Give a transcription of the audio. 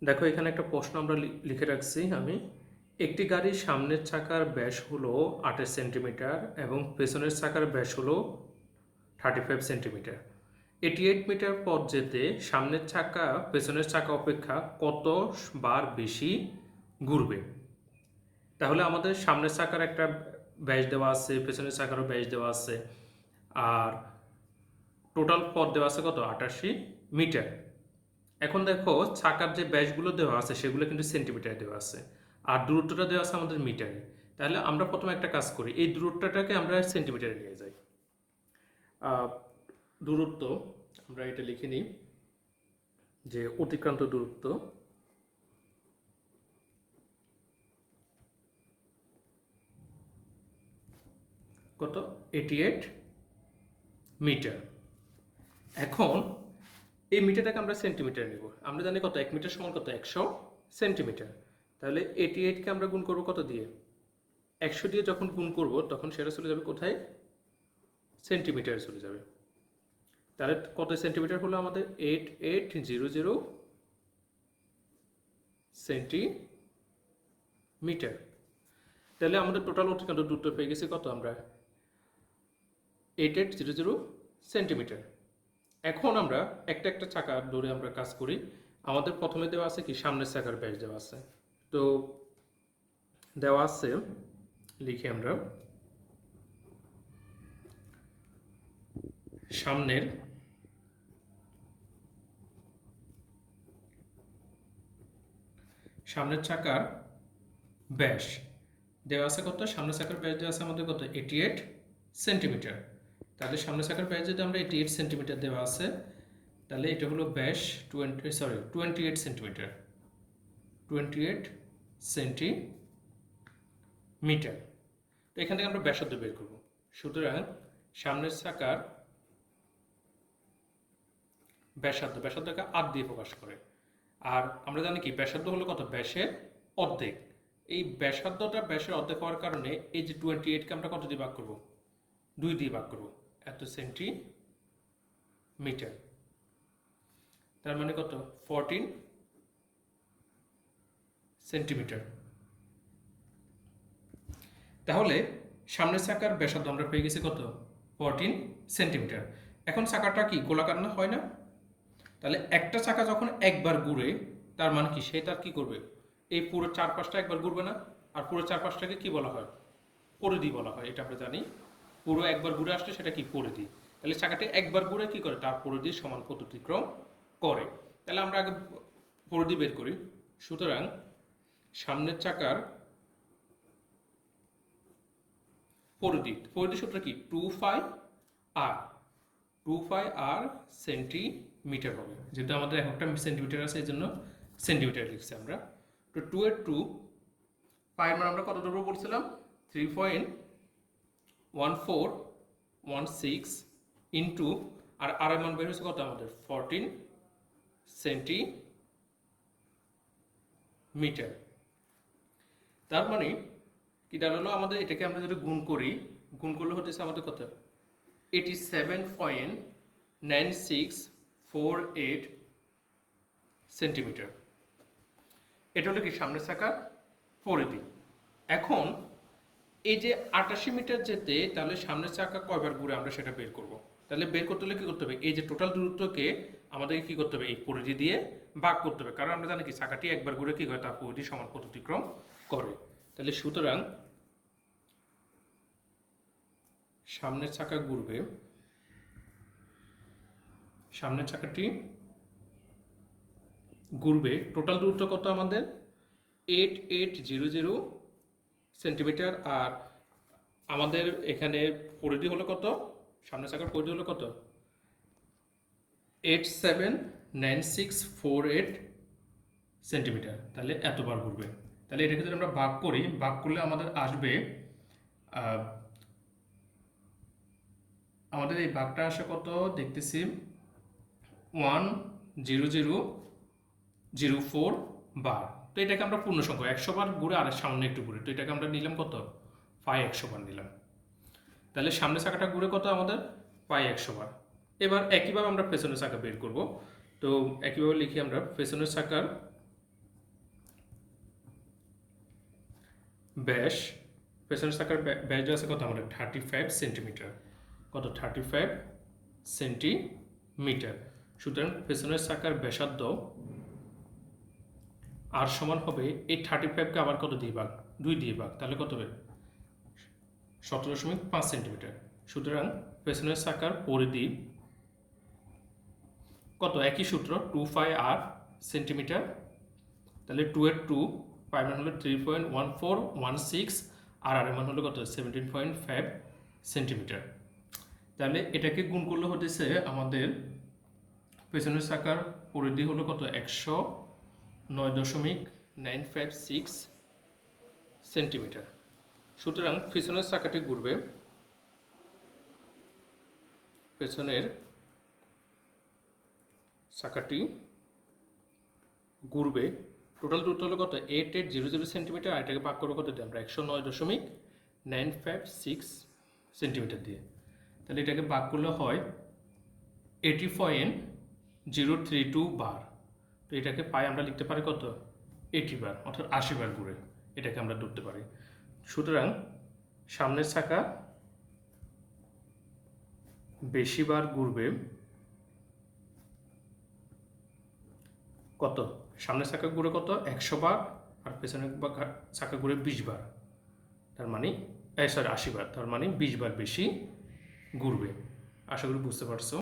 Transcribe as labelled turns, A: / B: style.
A: দেখো এখানে একটা প্রশ্ন আমরা লিখে রাখছি আমি। একটি গাড়ির সামনের চাকার ব্যাস হলো 28 সেন্টিমিটার এবং পেছনের চাকার ব্যাস হলো 35 সেন্টিমিটার। 88 মিটার পথ যেতে সামনের চাকা পেছনের চাকা অপেক্ষা কত বার বেশি ঘুরবে? তাহলে আমাদের সামনের চাকার একটা ব্যাস দেওয়া আছে, পেছনের চাকারও ব্যাস দেওয়া আছে, আর টোটাল পথ দেওয়া আছে কত? 88 মিটার। এখন দেখো চাকার যে ব্যাসগুলো দেওয়া আছে সেগুলো কিন্তু সেন্টিমিটারে দেওয়া আছে, আর দূরত্বটা দেওয়া আছে আমাদের মিটারে। তাহলে আমরা প্রথমে একটা কাজ করি, এই দূরত্বটাকে আমরা সেন্টিমিটারে নিয়ে যাই। দূরত্ব আমরা এটা লিখে নিই যে অতিক্রান্ত দূরত্ব কত? 88 মিটার। এখন এই মিটারটাকে আমরা সেন্টিমিটার নিব। আমরা জানি কত? 1 মিটার সমান কত? 100 সেন্টিমিটার। তাহলে 88কে আমরা গুণ করবো কত দিয়ে? 100 দিয়ে যখন গুণ করব তখন সেটা চলে যাবে কোথায়? সেন্টিমিটারে চলে যাবে। তাহলে কত সেন্টিমিটার হলো আমাদের? 8800 সেন্টিমিটার। তাহলে আমাদের টোটাল অতিক্রান্ত দূরত্ব পেয়ে গেছি কত? আমরা 8800 সেন্টিমিটার। এখন আমরা একটা একটা চাকা ধরে আমরা কাজ করি। আমাদের প্রথমে দেওয়া আছে কি? সামনের চাকার ব্যাস দেওয়া আছে। তো দেওয়া আছে, লিখি আমরা, সামনের চাকার ব্যাস দেওয়া আছে কত? সামনের চাকার ব্যাস দেওয়া আছে আমাদের কত? 88 সেন্টিমিটার। তাহলে সামনের চাকার ব্যাস যদি আমরা 88 সেন্টিমিটার দেওয়া আছে, তাহলে এটা হলো ব্যাস 28 সেন্টিমিটার। 28 সেন্টিমিটার। তো এখান থেকে আমরা ব্যাসার্ধ বের করব। সুতরাং সামনের চাকার ব্যাসার্ধকে আর দিয়ে প্রকাশ করে। আর আমরা জানি কি ব্যাসার্ধ হলো কত? ব্যাসের অর্ধেক। এই ব্যাসার্ধটা ব্যাসের অর্ধেক হওয়ার কারণে এই যে 28কে আমরা কত দিয়ে ভাগ করব? 2 দিয়ে ভাগ করব। এত সেন্টিমিটার। তার মানে কত? 14 সেন্টিমিটার। তাহলে সামনের চাকার ব্যাসার্ধ আমরা পেয়ে গেছি কত? 14 সেন্টিমিটার। এখন চাকাটা কি গোলাকার না? হয় না? তাহলে একটা চাকা যখন একবার ঘুরে, তার মানে কি? সে তার কি করবে? এই পুরো চারপাশটা একবার ঘুরবে না? আর পুরো চারপাশটাকে কি বলা হয়? পরিধি বলা হয়। এটা আমরা জানি। পুরো একবার ঘুরে আসলে সেটা কি? পরিধি। তাহলে চাকাটি একবার ঘুরে কি করে? তার পরিধির সমান পথ অতিক্রম করে। তাহলে আমরা আগে পরিধি বের করি। সুতরাং সামনের চাকার পরিধি সূত্র কি? 2πr। 2πr সেন্টিমিটার হবে, যেহেতু আমাদের একটা সেন্টিমিটার আছে এই জন্য সেন্টিমিটার লিখছি আমরা। তো 2 এর 2 পায়ের মান আমরা কত ধরবো বলছিলাম? 3.1416 ইন্টু, আর আর এর মান বের হয়েছে কত আমাদের? 14 সেন্টিমিটার। তার মানে কি দাঁড়ালো আমাদের? এটাকে আমরা যদি গুণ করি, গুণ করলে হতেছে আমাদের কত? 87.9648 সেন্টিমিটার। এটা হলো কি? সামনের চাকার পরিধি। এখন এই যে 88 মিটার যেতে, তাহলে সামনের চাকা কয়বার ঘুরে আমরা সেটা বের করব। তাহলে বের করতে হলে কি করতে হবে? এই যে টোটাল দূরত্বকে আমাদেরকে কি করতে হবে? এই পরিধি দিয়ে ভাগ করতে হবে। কারণ আমরা জানি কি চাকাটি একবার ঘুরে কি করে? তার পরিধি সমান পথ অতিক্রম করে। তাহলে সুতরাং সামনের চাকা ঘুরবে, সামনের চাকাটি ঘুরবে, টোটাল দূরত্ব কত আমাদের? 8800 সেন্টিমিটার। আর আমাদের এখানে পরিধি হলো কত? সামনের চাকার পরিধি হলো কত? 879648 সেন্টিমিটার। তাহলে এতবার ঘুরবে। তাহলে এটাকে যদি আমরা ভাগ করি, ভাগ করলে আমাদের আসবে, আমাদের এই ভাগটা আসে কত দেখতেছি? 10004 বার। তো এটাকে আমরা পূর্ণ সংখ্যা 100 বার ঘুরে আর সামনে একটু ঘুরে, তো এটাকে আমরা নিলাম কত? পাই 100 বার নিলাম। তাহলে সামনের চাকাটা ঘুরে কত আমাদের? পাই 100 বার। এবার একইভাবে আমরা পেছনের চাকা বের করব। তো একইভাবে লিখি আমরা পেছনের চাকার ব্যাস, পেছনের চাকার ব্যাস আছে কত আমাদের 35 সেন্টিমিটার। কত? 35 সেন্টিমিটার। সুতরাং পেছনের চাকার ব্যাসার্ধ আর সমান হবে এই 35কে আবার কত দিয়ে ভাগ? 2 দিয়ে ভাগ, তাহলে কত হবে? 17.5 সেন্টিমিটার। সুতরাং পেছনের চাকার পরিধি কত? একই সূত্র, 2 পাই আর সেন্টিমিটার। তাহলে 2 এর 2, পাই মান হলো 3.1416, আর এর মান হলো কত? 17.5 সেন্টিমিটার। তাহলে এটাকে গুণ করলে হতেছে আমাদের পেছনের চাকার পরিধি হলো কত? 109.956 সেন্টিমিটার। সুতরাং পেছনের চাকাটি ঘুরবে, পেছনের চাকাটি ঘুরবে, টোটাল দূরত্ব হলো কত? 8800 সেন্টিমিটার, আর এটাকে ভাগ করবো কত দিয়ে? আমরা 109.956 সেন্টিমিটার দিয়ে। তাহলে এটাকে ভাগ করলে হয় 84N032 বার। তো এটাকে পাই আমরা লিখতে পারি কত? 80 বার, অর্থাৎ 80 বার ঘুরে এটাকে আমরা ধরতে পারি। সুতরাং সামনের চাকা বেশি বার ঘুরবে কত? সামনের চাকা ঘুরে কত? 100 বার, আর পেছনের চাকা ঘুরে 20 বার, তার মানে 80 বার, তার মানে 20 বার বেশি ঘুরবে। আশা করি বুঝতে পারছো।